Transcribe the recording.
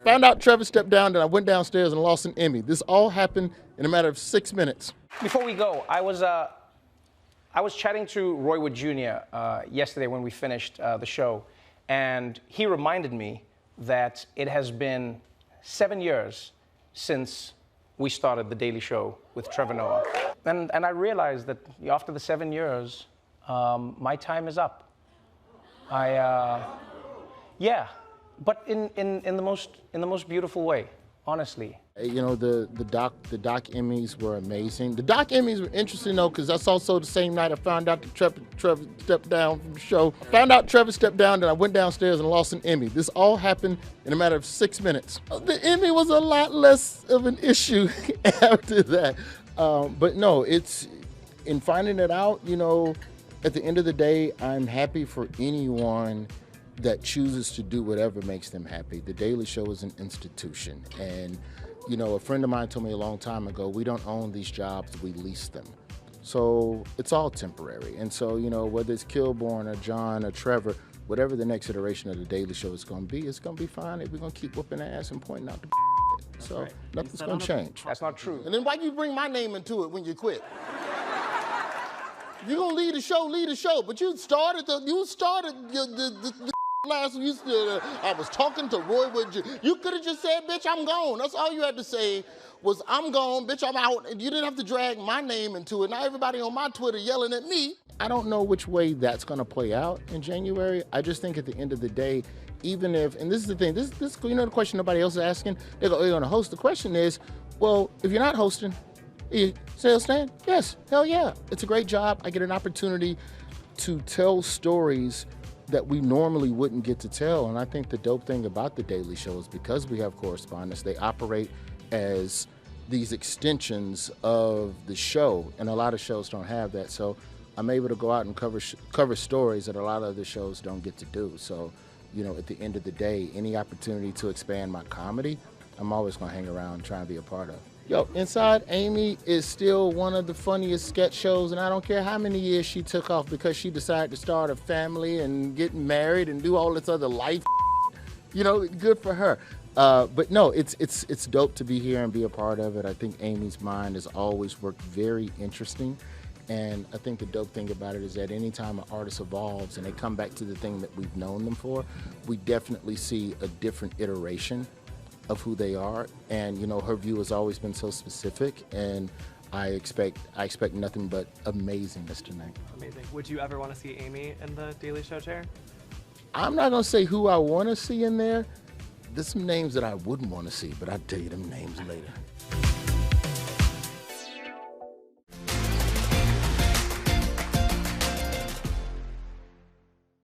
Found out Trevor stepped down, then I went downstairs and lost an Emmy. This all happened in a matter of 6 minutes. Before we go, I was chatting to Roy Wood Jr. Yesterday when we finished the show, and he reminded me that it has been 7 years since we started The Daily Show with Trevor Noah. And I realized that after the 7 years, my time is up. Yeah, but in the most beautiful way, honestly. You know, the doc Emmys were amazing. The doc Emmys were interesting though, because that's also the same night I found out that Trevor stepped down from the show. I found out Trevor stepped down, then I went downstairs and lost an Emmy. This all happened in a matter of 6 minutes. The Emmy was a lot less of an issue after that. But no, it's in finding it out, you know, at the end of the day, I'm happy for anyone that chooses to do whatever makes them happy. The Daily Show is an institution. And, you know, a friend of mine told me a long time ago, we don't own these jobs, we lease them. So it's all temporary. And so, you know, whether it's Kilborn or John or Trevor, whatever the next iteration of The Daily Show is going to be, it's going to be fine if we're going to keep whooping ass and pointing out the So right. Nothing's going to change. That's not true. And then why you bring my name into it when you quit? You're going to lead the show, but you started the last one. I was talking to Roy Wood Jr. You could have just said, bitch, I'm gone. That's all you had to say was, I'm gone, bitch, I'm out. And you didn't have to drag my name into it. Now everybody on my Twitter yelling at me. I don't know which way that's going to play out in January. I just think at the end of the day, even if, and this is the thing, this you know the question nobody else is asking, they're going to host. The question is, well, if you're not hosting, you still stand? Yes, hell yeah. It's a great job. I get an opportunity to tell stories that we normally wouldn't get to tell. And I think the dope thing about The Daily Show is because we have correspondents, they operate as these extensions of the show, and a lot of shows don't have that. So I'm able to go out and cover stories that a lot of other shows don't get to do. So, you know, at the end of the day, any opportunity to expand my comedy, I'm always gonna hang around and try and be a part of. Yo, Inside Amy is still one of the funniest sketch shows, and I don't care how many years she took off because she decided to start a family and get married and do all this other life. You know, good for her. But no, it's dope to be here and be a part of it. I think Amy's mind has always worked very interesting. And I think the dope thing about it is that anytime an artist evolves and they come back to the thing that we've known them for, we definitely see a different iteration of who they are. And you know, her view has always been so specific, and I expect nothing but amazingness tonight. Amazing. Would you ever want to see Amy in the Daily Show chair? I'm not gonna say who I want to see in there. There's some names that I wouldn't want to see, but I'll tell you them names later.